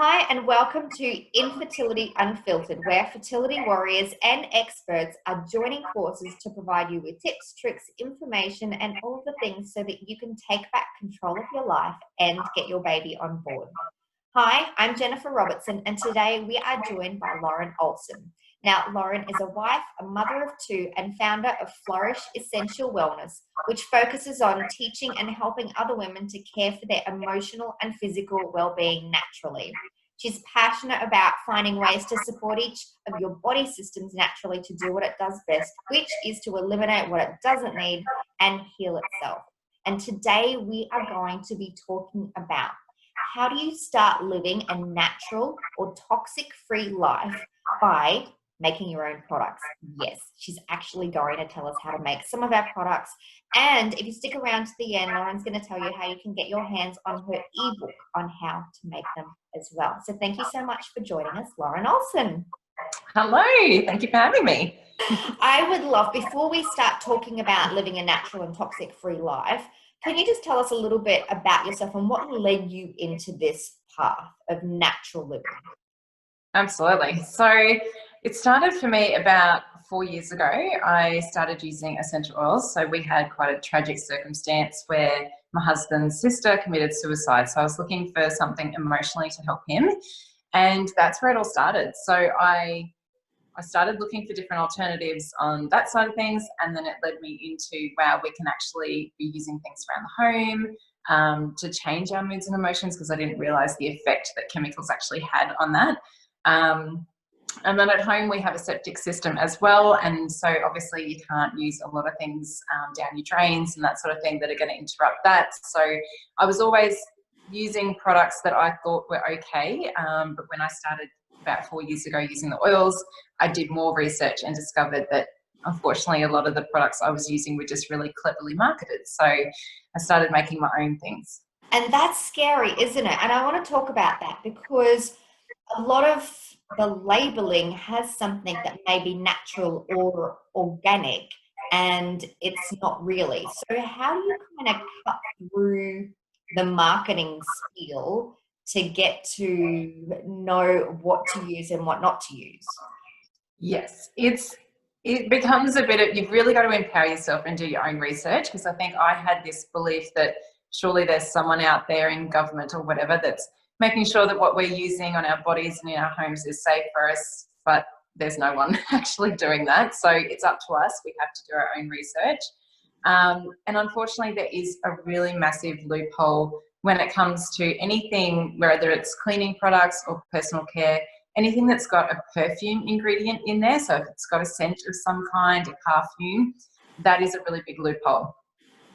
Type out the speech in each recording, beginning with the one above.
Hi, and welcome to Infertility Unfiltered, where fertility warriors and experts are joining forces to provide you with tips, tricks, information, and all the things so that you can take back control of your life and get your baby on board. Hi, I'm Jennifer Robertson, and today we are joined by Lauren Olsen. Now, Lauren is a wife, a mother of two, and founder of Flourish Essential Wellness, which focuses on teaching and helping other women to care for their emotional and physical well-being naturally. She's passionate about finding ways to support each of your body systems naturally to do what it does best, which is to eliminate what it doesn't need and heal itself. And today we are going to be talking about how do you start living a natural or toxic-free life by making your own products. Yes, she's actually going to tell us how to make some of our products. And if you stick around to the end, Lauren's going to tell you how you can get your hands on her ebook on how to make them as well. So thank you so much for joining us, Lauren Olsen. Hello, thank you for having me. I would love, before we start talking about living a natural and toxic-free life, can you just tell us a little bit about yourself and what led you into this path of natural living? Absolutely. So it started for me about 4 years ago. I started using essential oils. So we had quite a tragic circumstance where my husband's sister committed suicide. So I was looking for something emotionally to help him. And that's where it all started. So I started looking for different alternatives on that side of things. And then it led me into, wow, we can actually be using things around the home to change our moods and emotions, because I didn't realize the effect that chemicals actually had on that. And then at home we have a septic system as well, and so obviously you can't use a lot of things down your drains and that sort of thing that are going to interrupt that. So I was always using products that I thought were okay, but when I started about 4 years ago using the oils, I did more research and discovered that unfortunately a lot of the products I was using were just really cleverly marketed. So I started making my own things. And that's scary, isn't it? And I want to talk about that because a lot of the labeling has something that may be natural or organic, and it's not really. So how do you kind of cut through the marketing spiel to get to know what to use and what not to use? Yes, it becomes a bit of, you've really got to empower yourself and do your own research, because I think I had this belief that surely there's someone out there in government or whatever that's making sure that what we're using on our bodies and in our homes is safe for us, but there's no one actually doing that. So it's up to us. We have to do our own research. And unfortunately, there is a really massive loophole when it comes to anything, whether it's cleaning products or personal care, anything that's got a perfume ingredient in there. So if it's got a scent of some kind, a perfume, that is a really big loophole.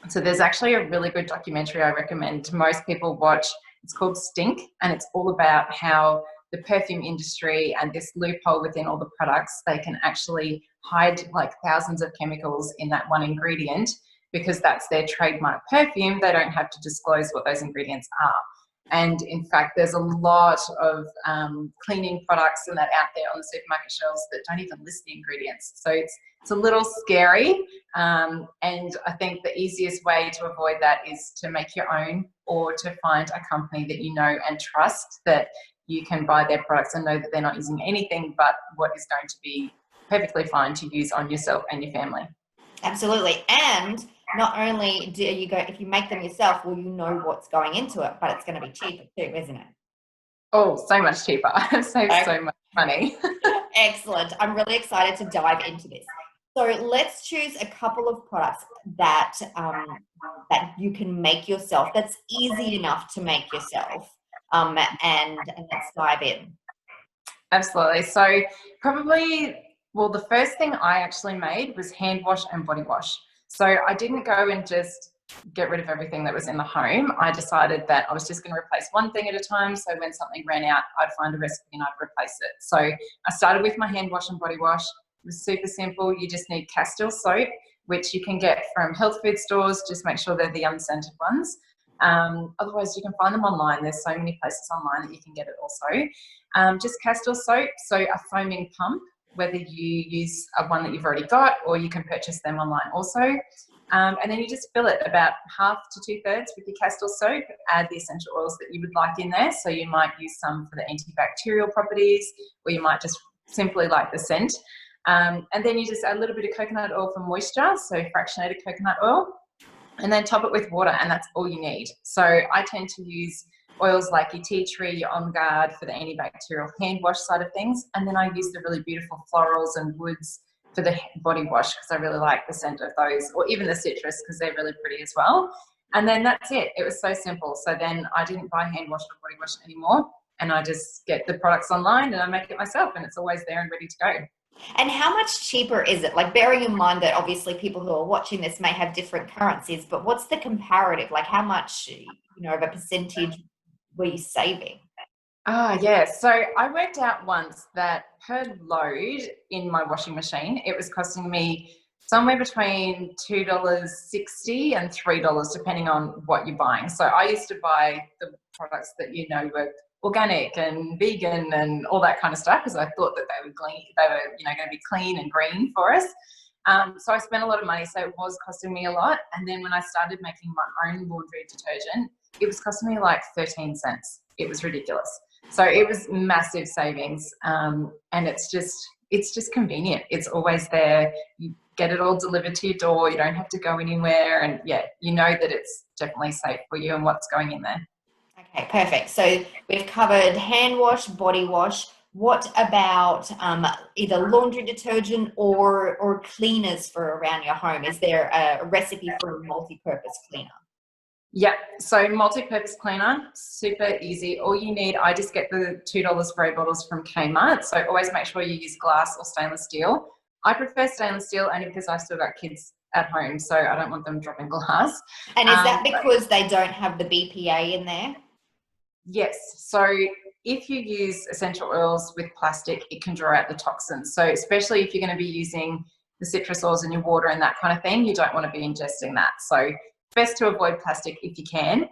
So there's actually a really good documentary I recommend most people watch. It's called Stink, and it's all about how the perfume industry and this loophole within all the products, they can actually hide like thousands of chemicals in that one ingredient, because that's their trademark perfume. They don't have to disclose what those ingredients are. And in fact, there's a lot of cleaning products and that out there on the supermarket shelves that don't even list the ingredients. So it's a little scary. And I think the easiest way to avoid that is to make your own, or to find a company that you know and trust, that you can buy their products and know that they're not using anything but what is going to be perfectly fine to use on yourself and your family. Absolutely. And not only do you go, if you make them yourself, well, you know what's going into it, but it's going to be cheaper too, isn't it? Oh, so much cheaper. I've saved so much money. Excellent. I'm really excited to dive into this. So let's choose a couple of products that that you can make yourself, that's easy enough to make yourself, and let's dive in. Absolutely. So probably, well, the first thing I actually made was hand wash and body wash. So I didn't go and just get rid of everything that was in the home. I decided that I was just going to replace one thing at a time. So when something ran out, I'd find a recipe and I'd replace it. So I started with my hand wash and body wash. It was super simple. You just need Castile soap, which you can get from health food stores. Just make sure they're the unscented ones. Otherwise, you can find them online. There's so many places online that you can get it also. Just Castile soap, so a foaming pump, whether you use one that you've already got or you can purchase them online also. And then you just fill it about 1/2 to 2/3 with your castor soap. Add the essential oils that you would like in there. So you might use some for the antibacterial properties, or you might just simply like the scent. And then you just add a little bit of coconut oil for moisture, so fractionated coconut oil, and then top it with water, and that's all you need. So I tend to use oils like your tea tree, your On Guard for the antibacterial hand wash side of things, and then I use the really beautiful florals and woods for the body wash because I really like the scent of those, or even the citrus because they're really pretty as well. And then that's it. It was so simple. So then I didn't buy hand wash or body wash anymore, and I just get the products online and I make it myself, and it's always there and ready to go. And how much cheaper is it? Like, bearing in mind that obviously people who are watching this may have different currencies, but what's the comparative? Like, how much, of a percentage were you saving? Yeah. So I worked out once that per load in my washing machine, it was costing me somewhere between $2.60 and $3, depending on what you're buying. So I used to buy the products that, were organic and vegan and all that kind of stuff because I thought that they were clean, going to be clean and green for us. So I spent a lot of money, so it was costing me a lot. And then when I started making my own laundry detergent, it was costing me like 13 cents. It was ridiculous. So it was massive savings, and it's just convenient. It's always there. You get it all delivered to your door. You don't have to go anywhere, and you know that it's definitely safe for you and what's going in there. Okay, perfect. So we've covered hand wash, body wash. What about either laundry detergent or cleaners for around your home? Is there a recipe for a multi-purpose cleaner? Yeah, so multi-purpose cleaner, super easy. All you need, I just get the $2 spray bottles from Kmart. So always make sure you use glass or stainless steel. I prefer stainless steel only because I've still got kids at home, so I don't want them dropping glass. And is that because they don't have the BPA in there? Yes. So if you use essential oils with plastic, it can draw out the toxins. So especially if you're going to be using the citrus oils in your water and that kind of thing, you don't want to be ingesting that. So best to avoid plastic if you can.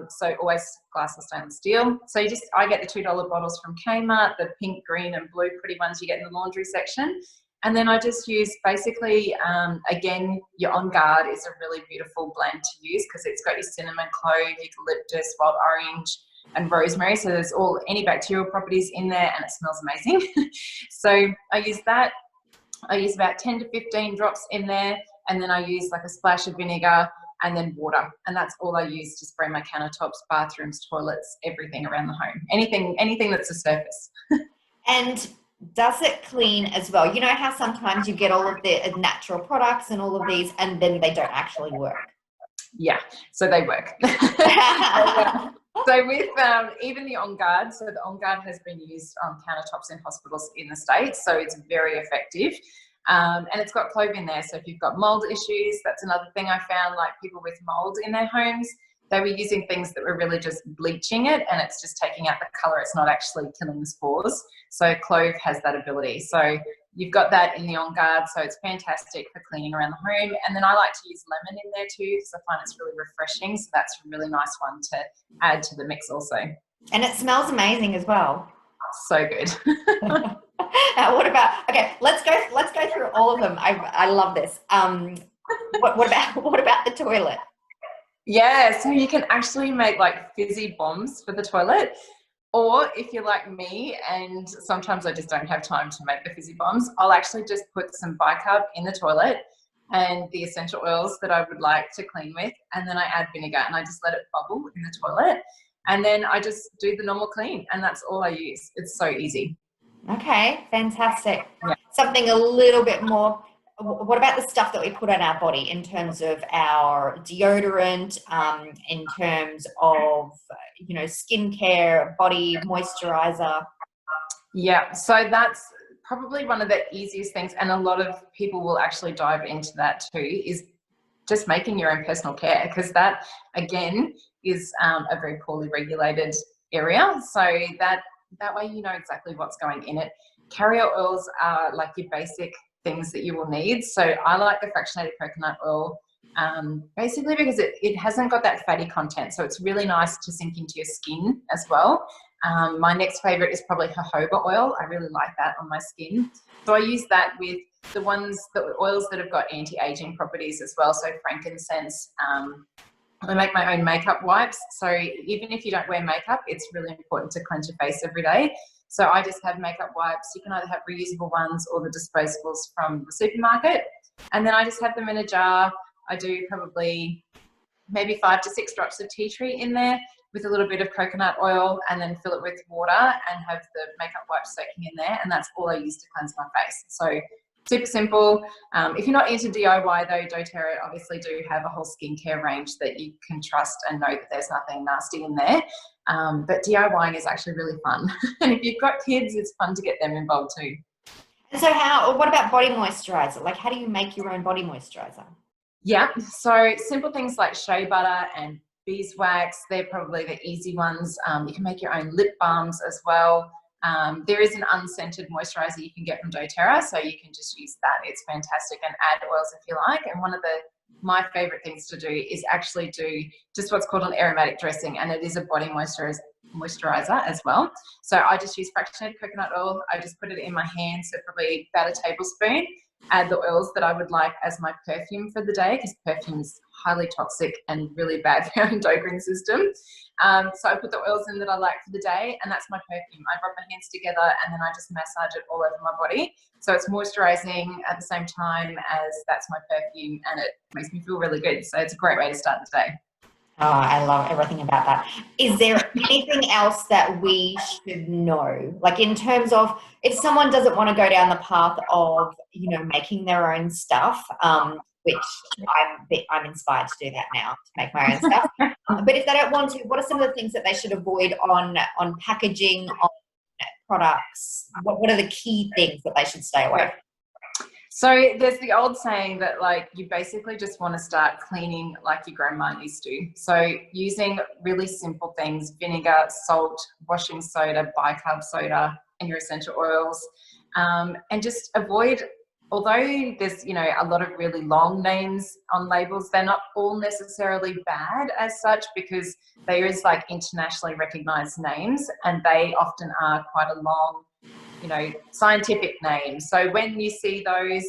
So always glass or stainless steel. So I get the $2 bottles from Kmart, the pink, green and blue pretty ones you get in the laundry section. And then I just use basically, again, your On Guard is a really beautiful blend to use because it's got your cinnamon, clove, eucalyptus, wild orange and rosemary. So there's all antibacterial properties in there and it smells amazing. So I use that. I use about 10 to 15 drops in there, and then I use like a splash of vinegar and then water, and that's all I use to spray my countertops, bathrooms, toilets, everything around the home. Anything that's a surface. And does it clean as well? You know how sometimes you get all of the natural products and all of these, and then they don't actually work? Yeah, so they work. So with even the On Guard, so the On Guard has been used on countertops in hospitals in the States, so it's very effective. And it's got clove in there, so if you've got mold issues, that's another thing I found, like people with mold in their homes, they were using things that were really just bleaching it and it's just taking out the colour, it's not actually killing the spores. So clove has that ability. So you've got that in the On Guard, so it's fantastic for cleaning around the home. And then I like to use lemon in there too because I find it's really refreshing, so that's a really nice one to add to the mix also. And it smells amazing as well. So good. What about, okay, let's go through all of them. I love this. What about the toilet? Yeah, so you can actually make like fizzy bombs for the toilet, or if you're like me and sometimes I just don't have time to make the fizzy bombs, I'll actually just put some bicarb in the toilet and the essential oils that I would like to clean with, and then I add vinegar and I just let it bubble in the toilet, and then I just do the normal clean, and that's all I use. It's so easy. Okay, fantastic. Yeah. Something a little bit more. What about the stuff that we put on our body in terms of our deodorant, in terms of, skincare, body moisturizer? Yeah, so that's probably one of the easiest things, and a lot of people will actually dive into that too, is just making your own personal care, because that, again, is a very poorly regulated area. So that way you know exactly what's going in it. Carrier oils are like your basic things that you will need. So I like the fractionated coconut oil, basically because it hasn't got that fatty content. So it's really nice to sink into your skin as well. My next favorite is probably jojoba oil. I really like that on my skin. So I use that with the oils that have got anti-aging properties as well. So frankincense. I make my own makeup wipes. So even if you don't wear makeup, it's really important to cleanse your face every day. So I just have makeup wipes. You can either have reusable ones or the disposables from the supermarket. And then I just have them in a jar. I do probably maybe 5 to 6 drops of tea tree in there with a little bit of coconut oil, and then fill it with water and have the makeup wipes soaking in there. And that's all I use to cleanse my face. So super simple. If you're not into DIY though, doTERRA obviously do have a whole skincare range that you can trust and know that there's nothing nasty in there. But DIYing is actually really fun. And if you've got kids, it's fun to get them involved too. And so what about body moisturizer? Like, how do you make your own body moisturizer? Yeah, so simple things like shea butter and beeswax, they're probably the easy ones. You can make your own lip balms as well. There is an unscented moisturizer you can get from doTERRA, so you can just use that. It's fantastic, and add oils if you like. And one of my favorite things to do is actually do just what's called an aromatic dressing, and it is a body moisturizer as well. So I just use fractionated coconut oil. I just put it in my hand, so probably about a tablespoon. Add the oils that I would like as my perfume for the day, because perfume is highly toxic and really bad for our endocrine system. So I put the oils in that I like for the day, and that's my perfume. I rub my hands together and then I just massage it all over my body. So it's moisturizing at the same time as that's my perfume, and it makes me feel really good. So it's a great way to start the day. Oh, I love everything about that. Is there anything else that we should know? Like, in terms of if someone doesn't want to go down the path of, making their own stuff, which I'm inspired to do that now, to make my own stuff. But if they don't want to, what are some of the things that they should avoid on packaging, on products? What are the key things that they should stay away from? So there's the old saying that, like, you basically just want to start cleaning like your grandma used to. So using really simple things, vinegar, salt, washing soda, bicarb soda, and your essential oils. And just avoid, although there's, a lot of really long names on labels, they're not all necessarily bad as such, because there is like internationally recognized names, and they often are quite a long, scientific names. So when you see those,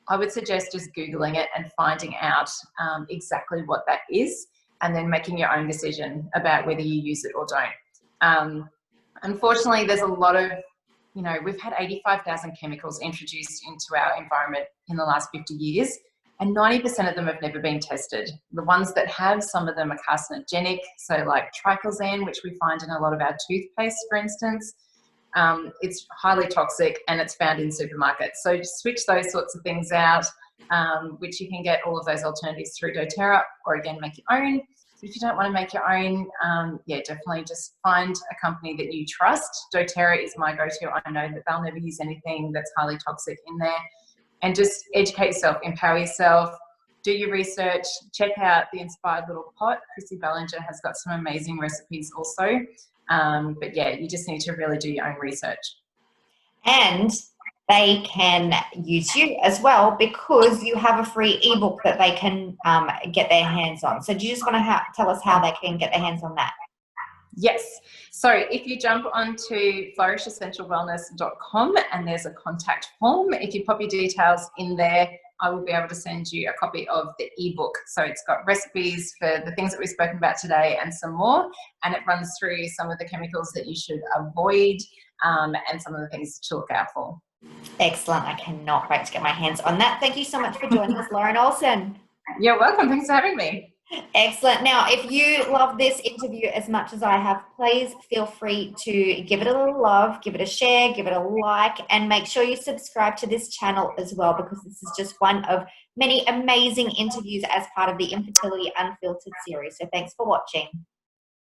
I would suggest just Googling it and finding out exactly what that is, and then making your own decision about whether you use it or don't. Unfortunately, there's a lot of, we've had 85,000 chemicals introduced into our environment in the last 50 years, and 90% of them have never been tested. The ones that have, some of them are carcinogenic, so like triclosan, which we find in a lot of our toothpaste, for instance. It's highly toxic, and it's found in supermarkets. So just switch those sorts of things out, which you can get all of those alternatives through doTERRA, or again, make your own. If you don't want to make your own, definitely just find a company that you trust. doTERRA is my go-to. I know that they'll never use anything that's highly toxic in there. And just educate yourself, empower yourself, do your research, check out the Inspired Little Pot. Chrissy Ballinger has got some amazing recipes also. But yeah, you just need to really do your own research. And they can use you as well, because you have a free ebook that they can get their hands on. So do you just want to tell us how they can get their hands on that? Yes. So if you jump onto flourishessentialwellness.com, and there's a contact form, if you pop your details in there, I will be able to send you a copy of the ebook. So it's got recipes for the things that we've spoken about today and some more, and it runs through some of the chemicals that you should avoid, and some of the things to look out for. Excellent. I cannot wait to get my hands on that. Thank you so much for joining us, Lauren Olsen. You're welcome. Thanks for having me. Excellent. Now, if you love this interview as much as I have, please feel free to give it a little love, give it a share, give it a like, and make sure you subscribe to this channel as well, because this is just one of many amazing interviews as part of the Infertility Unfiltered series. So thanks for watching.